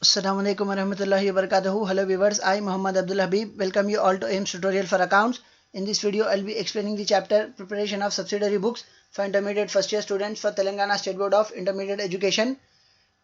Assalamualaikum warahmatullahi wabarakatuh. Hello viewers, I Muhammad Abdul Habib welcome you all to AIMS tutorial for accounts. In this video, I'll be explaining the chapter preparation of subsidiary books for intermediate first year students for Telangana State Board of Intermediate Education.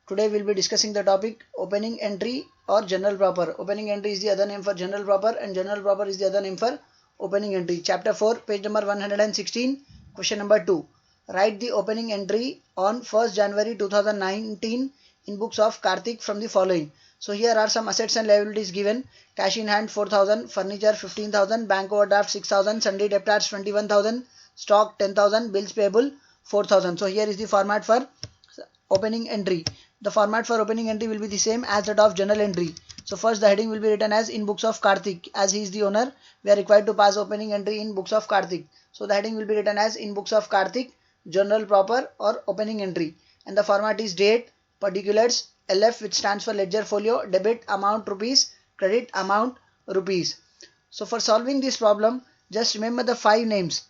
Today we'll be discussing the topic opening entry or general proper. Opening entry is the other name for general proper and general proper is the other name for opening entry. Chapter 4, page number 116, question number 2. Write the opening entry on 1st January 2019 in books of Karthik from the following. So here are some assets and liabilities given. Cash in hand 4,000, furniture 15,000, bank overdraft 6,000, sundry debtors 21,000, stock 10,000, bills payable 4,000. So here is the format for opening entry. The format for opening entry will be the same as that of journal entry. So first the heading will be written as in books of Karthik. As he is the owner, we are required to pass opening entry in books of Karthik. So the heading will be written as in books of Karthik, journal proper or opening entry. And the format is date, particulars, LF which stands for ledger folio, debit amount rupees, credit amount rupees. So for solving this problem, just remember the 5 names.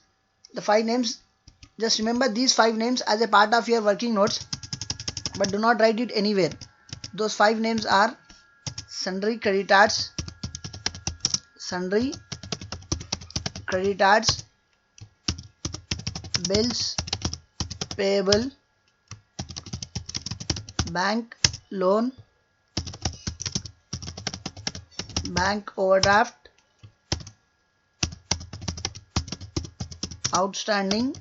Just remember these 5 names as a part of your working notes, but do not write it anywhere. Those 5 names are sundry creditors, bills payable, bank loan, bank overdraft, outstanding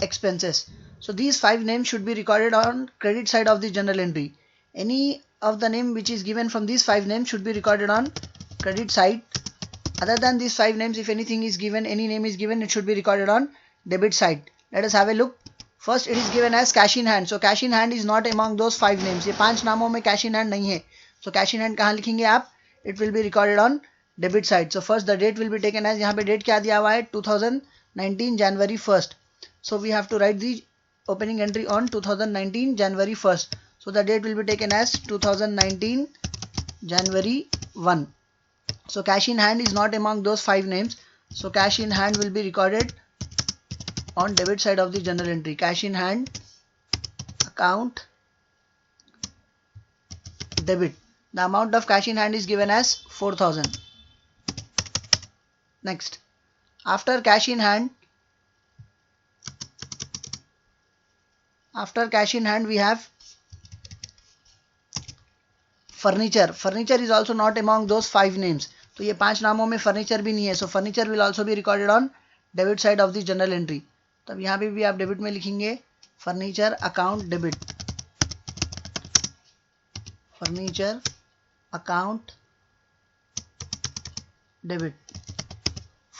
expenses. So these 5 names should be recorded on credit side of the journal entry. Any of the name which is given from these 5 names should be recorded on credit side. Other than these 5 names, if anything is given, any name is given, it should be recorded on debit side. Let us have a look. First it is given as cash in hand. So cash in hand is not among those 5 names. ये 5 नामों में cash in hand नहीं है. So cash in hand कहाँ लिखेंगे आप? It will be recorded on debit side. So first the date will be taken as, यहाँ पे date क्या दिया हुआ है? 2019 January 1st. So we have to write the opening entry on 2019 January 1st. So the date will be taken as 2019 January 1. So cash in hand is not among those 5 names. So cash in hand will be recorded on debit side of the journal entry. Cash in hand, account, debit. The amount of cash in hand is given as 4,000. Next, after cash in hand we have furniture. Furniture is also not among those 5 names. तो ये 5 नामों में furniture भी नहीं है. So furniture will also be recorded on debit side of the journal entry. तब यहाँ पे भी आप डेबिट में लिखेंगे furniture account debit, furniture account debit.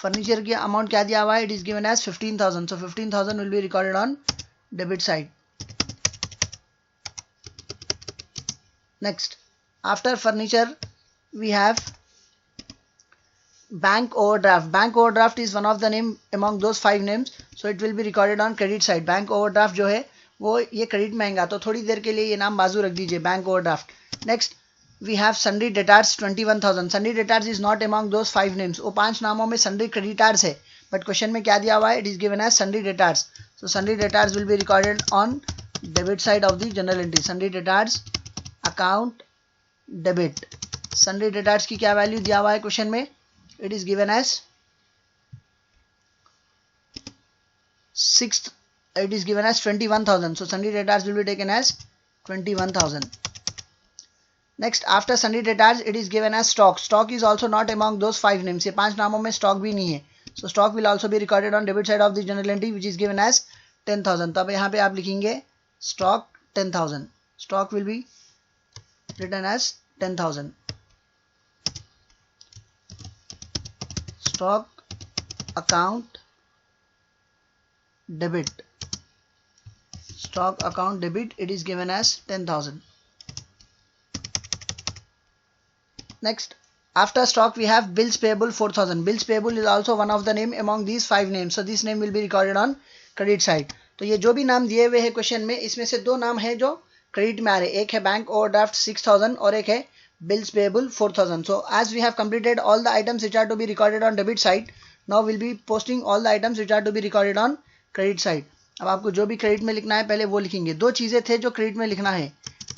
Furniture की अमाउंट क्या दिया हुआ है? It is given as 15,000. So 15,000 will be recorded on debit side. Next, after furniture we have bank overdraft. Bank overdraft is one of the name among those 5 names, so it will be recorded on credit side. Bank overdraft जो है वो ये credit में आएगा, तो थोड़ी देर के लिए ये नाम बाजू रख दीजिए, bank overdraft. Next we have sundry debtors 21,000. Sundry debtors is not among those 5 names. वो 5 नामों में सन्ड्री क्रेडिटार्स है, बट क्वेश्चन में क्या दिया हुआ है? It is given as sundry debtors. So sundry debtors will be recorded on debit side of the journal entry. Sundry debtors account debit. Sundry debtors की क्या वैल्यू दिया हुआ है क्वेश्चन में? It is given as 21,000. So sundry debtors will be taken as 21,000. Next, after sundry debtors, it is given as stock. Stock is also not among those 5 names. ये 5 नामों में stock भी नहीं है. So stock will also be recorded on debit side of the journal entry, which is given as 10,000. तब यहाँ पे आप लिखेंगे stock 10,000. Stock will be written as 10,000. Stock account debit. Stock account debit, it is given as 10,000. Next, after stock we have bills payable 4,000. Bills payable is also one of the name among these 5 names. So this name will be recorded on credit side. तो ये जो भी नाम दिए हुए हैं question में, इसमें से 2 नाम है जो क्रेडिट में आ रहे हैं. एक है बैंक ओवरड्राफ्ट 6,000 और एक है bills payable 4,000. So as we have completed all the items which are to be recorded on debit side, now we'll be posting all the items which are to be recorded on credit side. अब आपको जो भी credit में लिखना है पहले वो लिखेंगे. 2 चीजें थे जो क्रेडिट में लिखना है.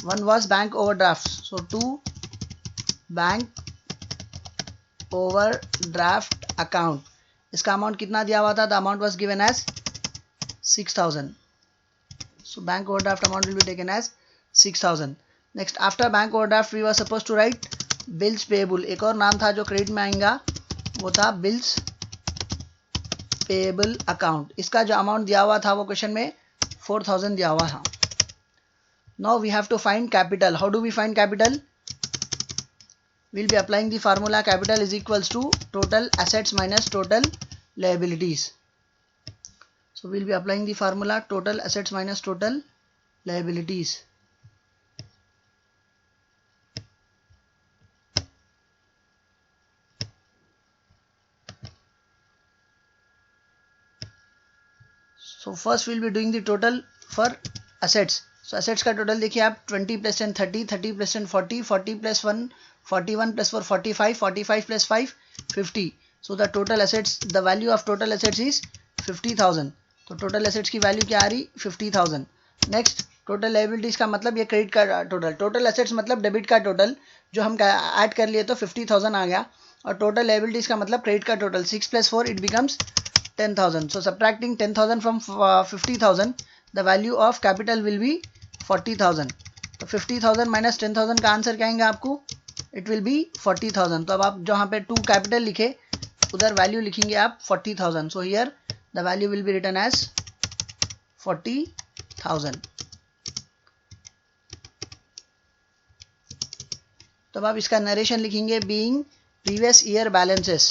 One was bank overdrafts. So 2 bank overdraft account. इसका अमाउंट कितना दिया हुआ था? The amount was given as 6,000. So bank overdraft amount will be taken as 6,000. Next, after bank overdraft we were supposed to write bills payable. एक और नाम था जो क्रेडिट में आएगा, वो था bills payable account. इसका जो अमाउंट दिया हुआ था वो क्वेश्चन में 4,000 दिया हुआ था. Now we have to find capital. How do we find capital? We'll be applying the formula capital is equals to total assets minus total liabilities. So we'll be applying the formula total assets minus total liabilities. So first we'll be doing the total for assets. So assets का total देखिए आप 20 plus 10 30, 30 plus 10 40, 40 plus 1 41 plus 4 45, 45 plus 5 50. So the total assets, the value of total assets is 50,000. तो total assets की value क्या आ रही? 50,000. Next, total liabilities का मतलब ये credit का total. Total assets मतलब debit का total जो हम ऐड कर लिए तो 50,000 आ गया, और total liabilities का मतलब credit का total. 6 plus 4 it becomes 10,000. So subtracting 10,000 from 50,000, the value of capital will be 40,000. तो 50,000 minus 10,000 का आंसर क्या आएंगे आपको? It will be 40,000. तो अब आप जहाँ पे 2 capital लिखे उधर वैल्यू लिखेंगे आप 40,000. So here the value will be written as 40,000. तो अब आप इसका नरेशन लिखेंगे being previous year balances.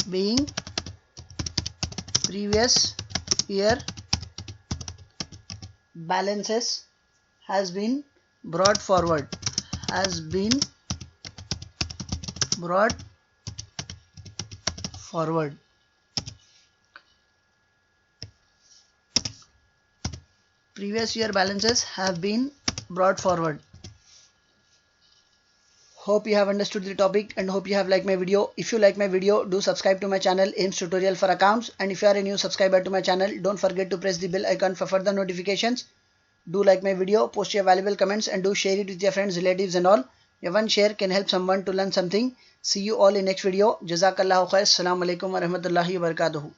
Being previous year balances has been brought forward. Has been brought forward. Previous year balances have been brought forward. Hope you have understood the topic and hope you have liked my video. If you like my video, do subscribe to my channel AIMS Tutorial for Accounts, and if you are a new subscriber to my channel, don't forget to press the bell icon for further notifications. Do like my video, post your valuable comments, and do share it with your friends, relatives and all. Your one share can help someone to learn something. See you all in next video. Jazakallahu khair. Assalamu alaikum wa rahmatullahi wa barakatuhu.